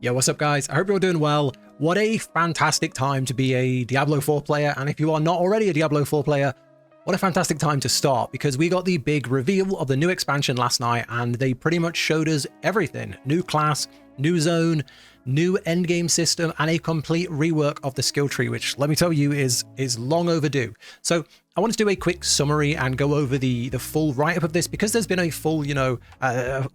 Yo, what's up guys? I hope you're all doing well. What a fantastic time to be a Diablo 4 player, and if you are not already a Diablo 4 player, what a fantastic time to start, because we got the big reveal of the new expansion last night and they pretty much showed us everything. New class, new zone, new endgame system, and a complete rework of the skill tree, which let me tell you is long overdue. So I want to do a quick summary and go over the full write-up of this, because there's been a full, we've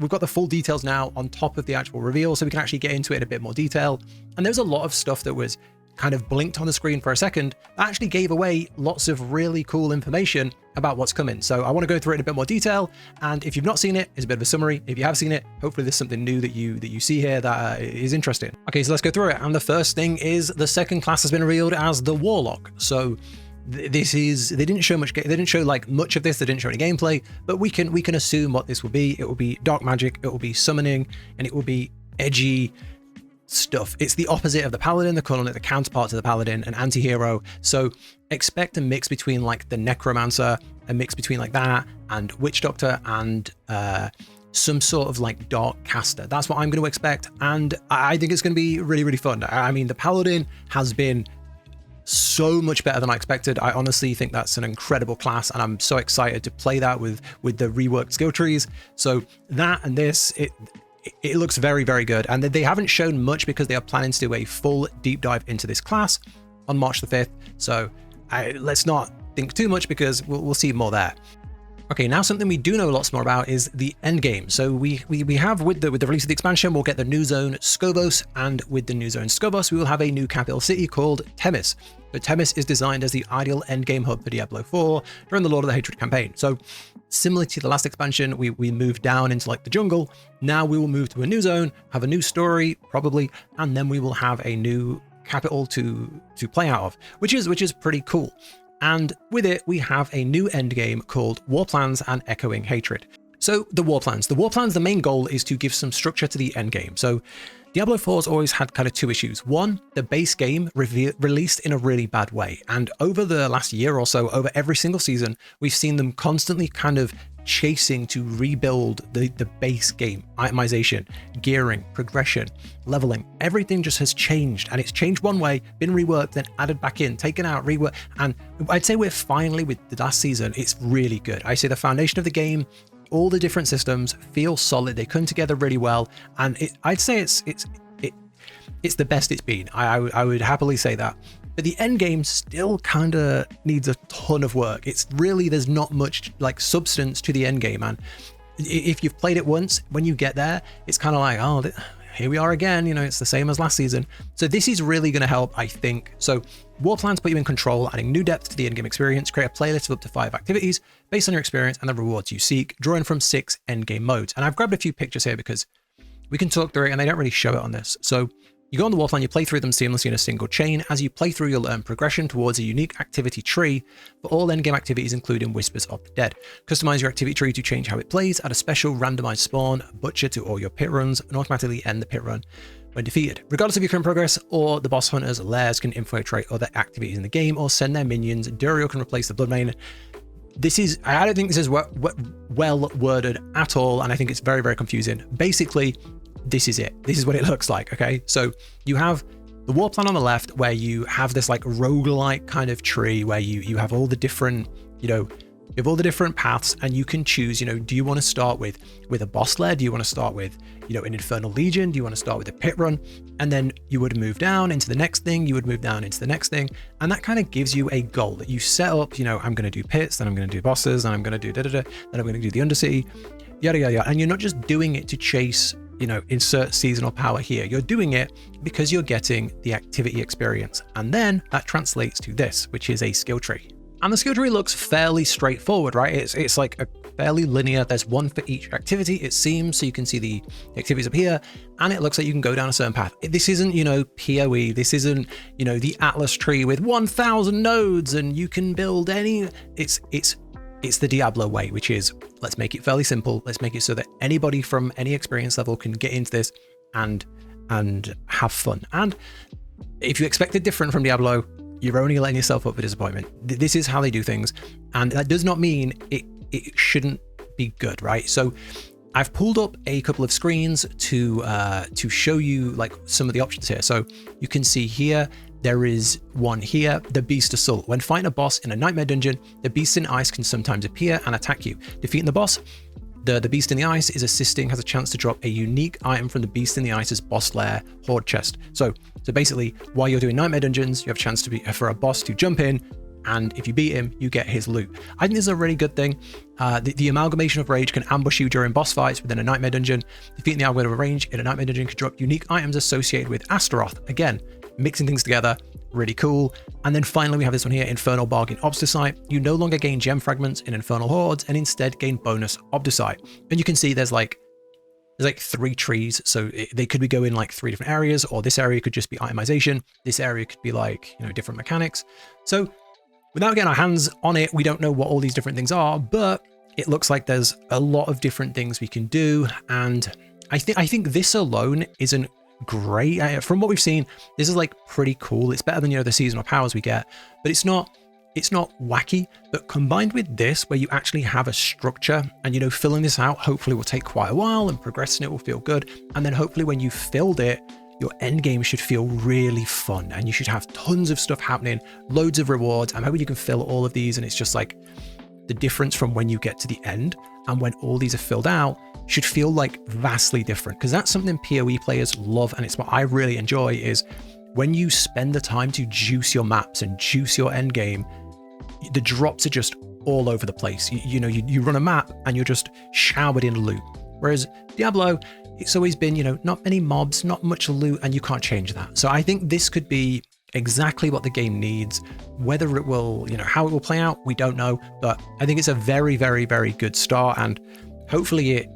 got the full details now on top of the actual reveal, so we can actually get into it in a bit more detail. And there's a lot of stuff that was kind of blinked on the screen for a second that actually gave away lots of really cool information about what's coming. So I want to go through it in a bit more detail, and if you've not seen it, it's a bit of a summary. If you have seen it, hopefully there's something new that you see here that is interesting. Okay, so let's go through it. And the first thing is the second class has been revealed as the Warlock. So this is, they didn't show like much of this, they didn't show any gameplay, but we can assume what this will be. It will be dark magic, it will be summoning, and it will be edgy stuff. It's the opposite of the paladin. They're calling it the counterpart to the paladin, an anti-hero. So expect a mix between like the necromancer, a mix between like that and witch doctor, and some sort of like dark caster. That's what I'm going to expect, and I think it's going to be really fun. I mean, the paladin has been so much better than I expected. I honestly think that's an incredible class, and I'm so excited to play that with the reworked skill trees. So that and this, it looks very good, and they haven't shown much because they are planning to do a full deep dive into this class on March the 5th. So let's not think too much, because we'll see more there. Okay, now something we do know lots more about is the end game. So we have, with the release of the expansion, we'll get the new zone Skobos, and with the new zone Skobos, we will have a new capital city called Temis. So Temis is designed as the ideal end game hub for Diablo 4 during the Lord of the Hatred campaign. So similar to the last expansion, we moved down into like the jungle. Now we will move to a new zone, have a new story probably, and then we will have a new capital to play out of, which is pretty cool. And with it, we have a new endgame called War Plans and Echoing Hatred. So the War Plans, the main goal is to give some structure to the endgame. So Diablo 4 has always had kind of two issues. One, the base game released in a really bad way. And over the last year or so, over every single season, we've seen them constantly kind of chasing to rebuild the base game, itemization, gearing, progression, leveling. Everything just has changed, and it's changed one way, been reworked, then added back in, taken out, reworked. And I'd say we're finally, with the last season, it's really good. I say the foundation of the game, all the different systems feel solid. They come together really well, and I'd say it's the best it's been. I would happily say that. But the end game still kind of needs a ton of work. It's really, there's not much like substance to the end game, and if you've played it once, when you get there, it's kind of like, oh, here we are again. It's the same as last season. So this is really going to help, I think. So War Plans put you in control, adding new depth to the endgame experience. Create a playlist of up to 5 activities based on your experience and the rewards you seek, drawing from 6 endgame modes. And I've grabbed a few pictures here because we can talk through it, and they don't really show it on this. So you go on the War Plan, you play through them seamlessly in a single chain. As you play through, you'll earn progression towards a unique activity tree for all endgame activities, including Whispers of the Dead. Customize your activity tree to change how it plays, add a special randomized spawn, butcher to all your pit runs, and automatically end the pit run when defeated. Regardless of your current progress, or the boss hunters' lairs can infiltrate other activities in the game or send their minions. Duriel can replace the Bloodmane. I don't think this is well worded at all, and I think it's very confusing. Basically, this is it. This is what it looks like, okay? So you have the War Plan on the left, where you have this like roguelike kind of tree where you have all the different, you have all the different paths, and you can choose, do you want to start with a boss lair? Do you want to start with, an Infernal Legion? Do you want to start with a pit run? And then you would move down into the next thing, you would move down into the next thing. And that kind of gives you a goal that you set up, I'm going to do pits, then I'm going to do bosses, then I'm going to do then I'm going to do the Undercity, yada, yada, yada. And you're not just doing it to chase, insert seasonal power here. You're doing it because you're getting the activity experience. And then that translates to this, which is a skill tree. And the skill tree looks fairly straightforward, right? It's like a fairly linear. There's one for each activity, it seems. So you can see the activities up here, and it looks like you can go down a certain path. This isn't, PoE. This isn't, the Atlas tree with 1,000 nodes, and you can build any. It's the Diablo way, which is, let's make it fairly simple. Let's make it so that anybody from any experience level can get into this and have fun. And if you expect it different from Diablo, you're only letting yourself up for disappointment. This is how they do things, and that does not mean it shouldn't be good, right? So I've pulled up a couple of screens to show you like some of the options here. So you can see here, there is one here, the Beast Assault. When fighting a boss in a Nightmare dungeon, the Beast in Ice can sometimes appear and attack you. Defeating the boss, the Beast in the Ice is assisting, has a chance to drop a unique item from the Beast in the Ice's boss lair hoard chest. So basically, while you're doing Nightmare dungeons, you have a chance to for a boss to jump in, and if you beat him, you get his loot. I think this is a really good thing. The Amalgamation of Rage can ambush you during boss fights within a Nightmare dungeon. Defeating the Amalgamation of Rage in a Nightmare dungeon can drop unique items associated with Astaroth. Again, mixing things together, really cool. And then finally, we have this one here, Infernal Bargain Obstasite. You no longer gain gem fragments in Infernal Hordes and instead gain bonus Obdusite. And you can see there's like 3 trees, so they could be going like 3 different areas, or this area could just be itemization. This area could be like, you know, different mechanics. So without getting our hands on it, we don't know what all these different things are, but it looks like there's a lot of different things we can do. And I think this alone isn't great. From what we've seen, this is like pretty cool. It's better than, you know, the seasonal powers we get, but it's not wacky. But combined with this, where you actually have a structure, and, you know, filling this out hopefully will take quite a while, and progressing it will feel good. And then hopefully when you filled it, your end game should feel really fun, and you should have tons of stuff happening, loads of rewards. I'm hoping you can fill all of these, and it's just like the difference from when you get to the end and when all these are filled out should feel like vastly different, because that's something PoE players love, and it's what I really enjoy, is when you spend the time to juice your maps and juice your end game, the drops are just all over the place. You run a map and you're just showered in loot. Whereas Diablo, it's always been, you know, not many mobs, not much loot, and you can't change that. So I think this could be exactly what the game needs. Whether it will, you know, how it will play out, we don't know, but I think it's a very, very, very good start, and hopefully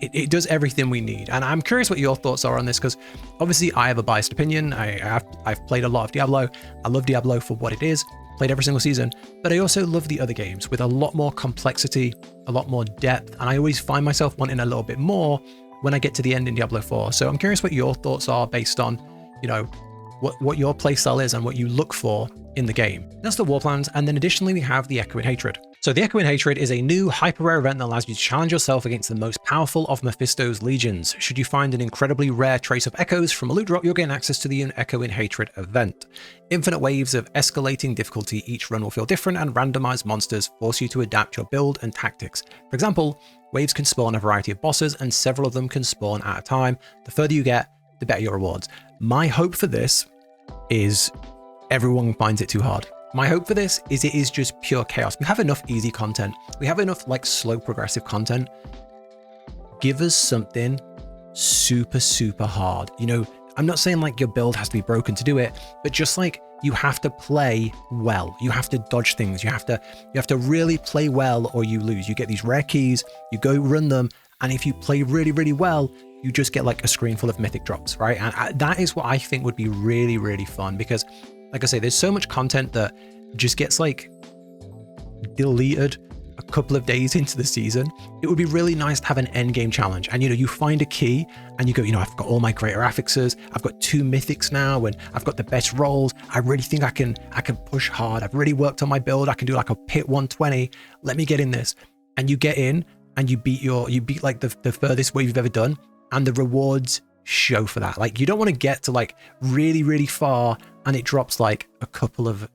it does everything we need. And I'm curious what your thoughts are on this, because obviously I have a biased opinion. I've played a lot of Diablo. I love Diablo for what it is, played every single season, but I also love the other games with a lot more complexity, a lot more depth, and I always find myself wanting a little bit more when I get to the end in Diablo 4. So I'm curious what your thoughts are based on, you know, what your playstyle is and what you look for in the game. That's the war plans. And then additionally, we have the Echoing Hatred. So the Echoing Hatred is a new hyper rare event that allows you to challenge yourself against the most powerful of Mephisto's legions. Should you find an incredibly rare trace of echoes from a loot drop, you'll gain access to the Echoing Hatred event. Infinite waves of escalating difficulty, each run will feel different, and randomized monsters force you to adapt your build and tactics. For example, waves can spawn a variety of bosses, and several of them can spawn at a time. The further you get, the better your rewards. My hope for this is everyone finds it too hard. My hope for this is it is just pure chaos. We have enough easy content. We have enough like slow progressive content. Give us something super, super hard. You know, I'm not saying like your build has to be broken to do it, but just like you have to play well. You have to dodge things. You have to really play well, or you lose. You get these rare keys, you go run them, and if you play really, really well, you just get like a screen full of mythic drops, right? And that is what I think would be really, really fun, because like I say, there's so much content that just gets like deleted a couple of days into the season. It would be really nice to have an end game challenge. And, you know, you find a key and you go, you know, I've got all my greater affixes. I've got 2 mythics now, and I've got the best rolls. I really think I can push hard. I've really worked on my build. I can do like a pit 120. Let me get in this. And you get in and you beat like the furthest wave you've ever done. And the rewards show for that. Like, you don't want to get to like really, really far and it drops like a couple of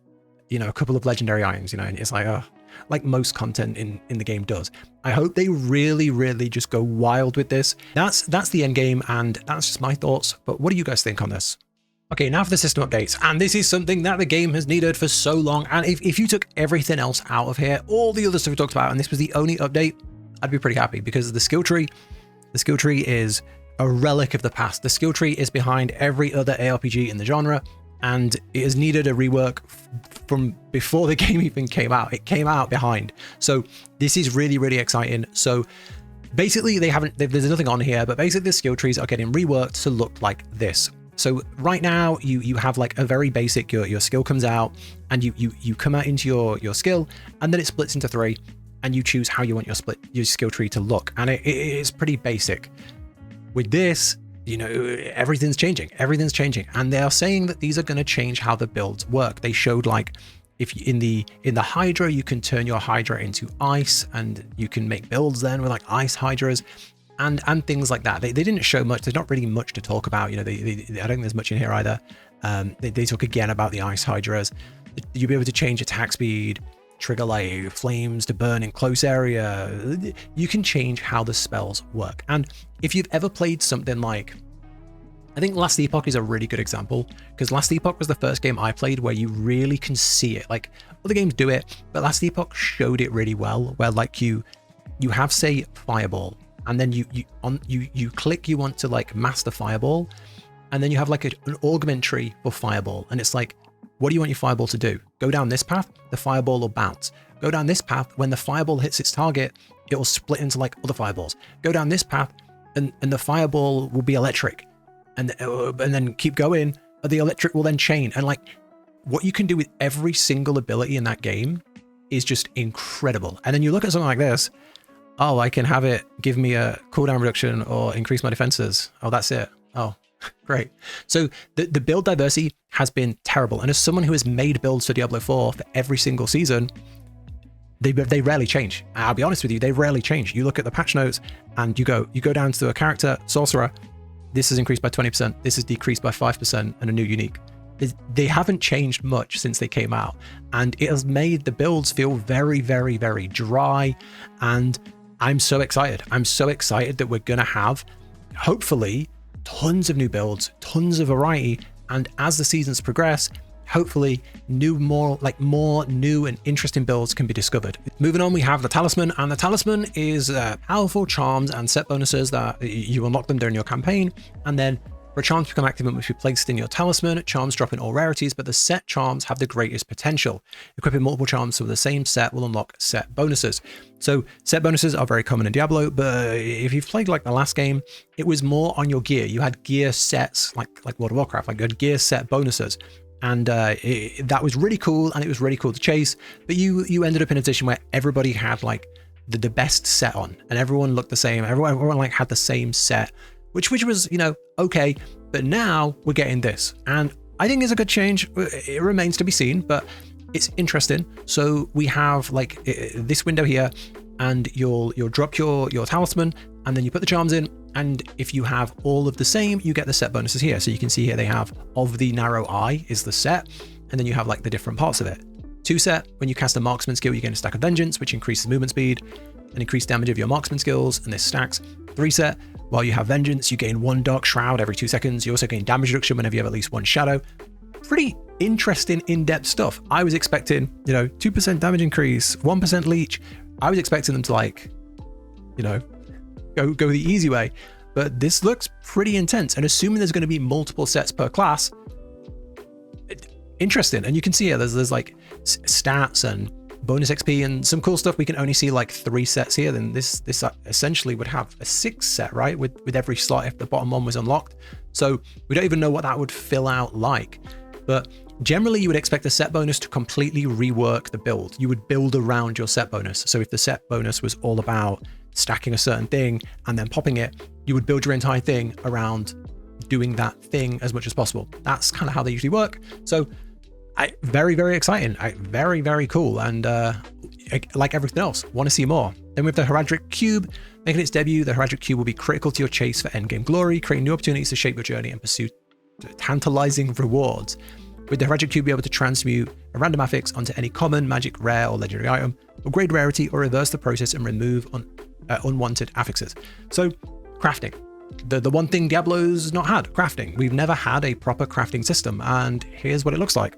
legendary items, you know, and it's like, oh, like most content in the game does. I hope they really, really just go wild with this. That's the end game, and that's just my thoughts. But what do you guys think on this? Okay, now for the system updates. And this is something that the game has needed for so long. And if you took everything else out of here, all the other stuff we talked about, and this was the only update, I'd be pretty happy, because the skill tree is a relic of the past. The skill tree is behind every other ARPG in the genre, and it has needed a rework from before the game even came out. It came out behind. So this is really, really exciting. So basically there's nothing on here, but basically the skill trees are getting reworked to look like this. So right now you have like a very basic, your skill comes out and you come out into your skill, and then it splits into 3, and you choose how you want your skill tree to look. And it is pretty basic. With this, you know, everything's changing, and they are saying that these are going to change how the builds work. They showed like, if in the Hydra, you can turn your Hydra into ice, and you can make builds then with like ice Hydras. and things like that. They didn't show much. There's not really much to talk about. You know, I don't think there's much in here either. They talk again about the ice hydras. You'll be able to change attack speed, trigger like flames to burn in close area. You can change how the spells work. And if you've ever played something like, I think Last Epoch is a really good example, because Last Epoch was the first game I played where you really can see it. Like other games do it, but Last Epoch showed it really well, where like you have, say, Fireball, and then you click you want to like master Fireball, and then you have like an augment tree for Fireball, and it's like, what do you want your Fireball to do? Go down this path, the Fireball will bounce. Go down this path, when the Fireball hits its target, it will split into like other Fireballs. Go down this path, and the Fireball will be electric, and then keep going, the electric will then chain. And like, what you can do with every single ability in that game is just incredible. And then you look at something like this, oh, I can have it give me a cooldown reduction or increase my defenses. Oh, that's it. Oh, great. So the build diversity has been terrible. And as someone who has made builds for Diablo 4 for every single season, they rarely change. I'll be honest with you, they rarely change. You look at the patch notes and you go down to a character, sorcerer, this has increased by 20%, this has decreased by 5%, and a new unique. They haven't changed much since they came out. And it has made the builds feel very, very, very dry. And I'm so excited. I'm so excited that we're going to have, hopefully, tons of new builds, tons of variety. And as the seasons progress, hopefully more new and interesting builds can be discovered. Moving on, we have the Talisman, and the Talisman is powerful charms and set bonuses that you unlock them during your campaign. And then for charms to become active and must be placed in your talisman, charms drop in all rarities, but the set charms have the greatest potential. Equipping multiple charms with the same set will unlock set bonuses. So set bonuses are very common in Diablo, but if you've played like the last game, it was more on your gear. You had gear sets like World of Warcraft, like you had gear set bonuses. And that was really cool, and it was really cool to chase. But you ended up in a position where everybody had like the best set on, and everyone looked the same. Everyone like had the same set, which was, you know, okay. But now we're getting this, and I think it's a good change. It remains to be seen, but it's interesting. So we have like this window here, and you'll drop your talisman, and then you put the charms in. And if you have all of the same, you get the set bonuses here. So you can see here they have of the narrow eye is the set, and then you have like the different parts of it. 2 set, when you cast a marksman skill, you gain a stack of vengeance, which increases movement speed and increased damage of your marksman skills, and this stacks. 3 set, while you have vengeance, you gain 1 dark shroud every 2 seconds. You also gain damage reduction whenever you have at least 1 shadow. Pretty interesting, in-depth stuff. I was expecting, you know, 2% damage increase, 1% leech. I was expecting them to like, you know, go the easy way, but this looks pretty intense. And assuming there's going to be multiple sets per class, interesting. And you can see here there's like stats and bonus XP and some cool stuff. We can only see like 3 sets here. Then this essentially would have a 6 set, right? With every slot if the bottom one was unlocked. So we don't even know what that would fill out like. But generally you would expect a set bonus to completely rework the build. You would build around your set bonus. So if the set bonus was all about stacking a certain thing and then popping it, you would build your entire thing around doing that thing as much as possible. That's kind of how they usually work. So very, very exciting. Very, very cool. And like everything else, want to see more. Then with the Heraldric Cube making its debut, the Heraldric Cube will be critical to your chase for endgame glory, creating new opportunities to shape your journey and pursue tantalizing rewards. With the Heraldric Cube, be able to transmute a random affix onto any common, magic, rare, or legendary item, upgrade rarity, or reverse the process and remove unwanted affixes. So crafting, the one thing Diablo's not had, crafting. We've never had a proper crafting system, and here's what it looks like.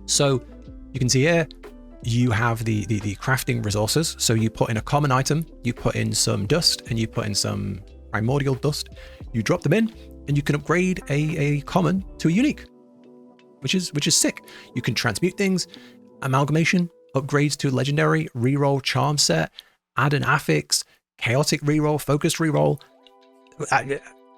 So you can see here, you have the crafting resources. So you put in a common item, you put in some dust, and you put in some primordial dust. You drop them in, and you can upgrade a common to a unique, which is sick. You can transmute things, amalgamation, upgrades to legendary, reroll charm set, add an affix, chaotic reroll, focused reroll.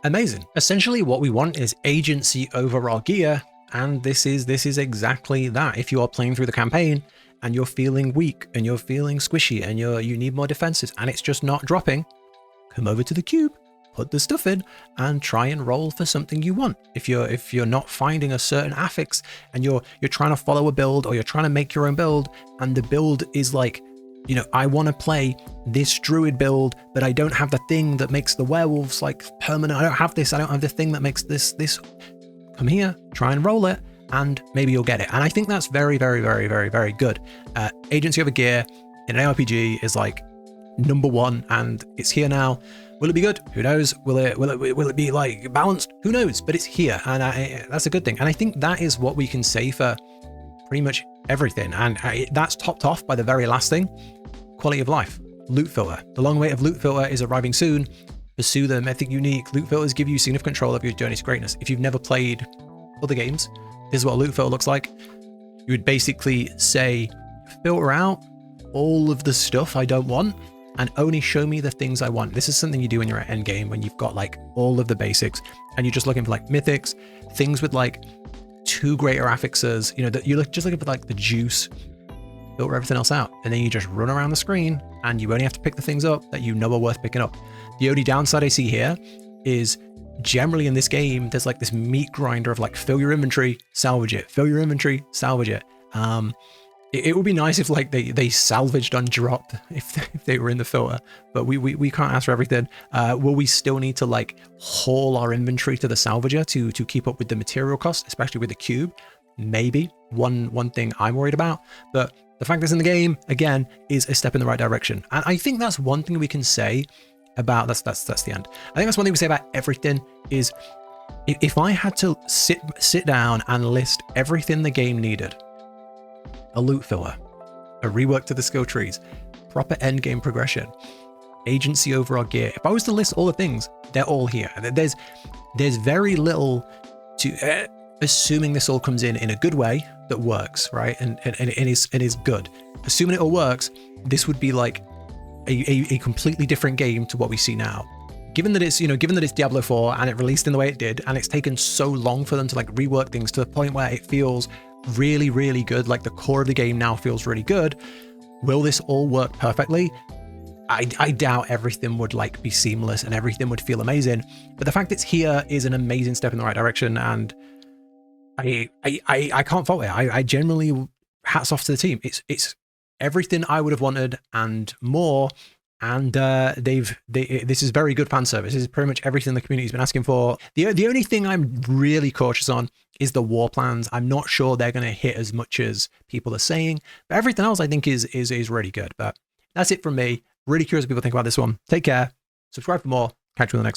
Amazing. Essentially what we want is agency over our gear, and this is exactly that. If you are playing through the campaign and you're feeling weak and you're feeling squishy and you need more defenses and it's just not dropping, come over to the cube, put the stuff in, and try and roll for something you want. If you're not finding a certain affix and you're trying to follow a build, or you're trying to make your own build and the build is like You know, I want to play this druid build, but I don't have the thing that makes the werewolves like permanent. I don't have this. I don't have the thing that makes this. Come here, try and roll it, and maybe you'll get it. And I think that's very, very, very, very, very good. Agency over gear in an ARPG is like number one, and it's here now. Will it be good? Who knows? Will it be like balanced? Who knows? But it's here, and that's a good thing. And I think that is what we can say for pretty much everything. And that's topped off by the very last thing: quality of life. Loot filter. The long wait of loot filter is arriving soon. Pursue the mythic unique. Loot filters give you significant control of your journey to greatness. If you've never played other games, this is what a loot filter looks like. You would basically say, filter out all of the stuff I don't want and only show me the things I want. This is something you do when you're at endgame, when you've got like all of the basics and you're just looking for like mythics, things with like 2 greater affixes, you know, that you're just looking for like the juice, filter everything else out. And then you just run around the screen and you only have to pick the things up that you know are worth picking up. The only downside I see here is generally in this game, there's like this meat grinder of like, fill your inventory, salvage it, fill your inventory, salvage it. It would be nice if like they salvaged on drop if they were in the filter, but we can't ask for everything. Will we still need to like haul our inventory to the salvager to keep up with the material cost, especially with the cube? Maybe one thing I'm worried about, but the fact that's in the game again is a step in the right direction. And I think that's one thing we can say about that's the end. I think that's one thing we say about everything is if I had to sit down and list everything the game needed: a loot filler, a rework to the skill trees, proper end game progression, agency over our gear. If I was to list all the things, they're all here. There's very little to assuming this all comes in a good way that works, right? And is good. Assuming it all works, this would be like a completely different game to what we see now. Given that it's Diablo 4 and it released in the way it did, and it's taken so long for them to like rework things to the point where it feels really, really good. Like the core of the game now feels really good. Will this all work perfectly? I doubt everything would like be seamless and everything would feel amazing, but the fact it's here is an amazing step in the right direction, and I can't fault it. I generally, hats off to the team. It's everything I would have wanted and more, and this is very good fan service. This is pretty much everything the community's been asking for. The only thing I'm really cautious on is the war plans. I'm not sure they're going to hit as much as people are saying, but everything else I think is really good. But that's it from me. Really curious what people think about this one. Take care, subscribe for more, catch you in the next one.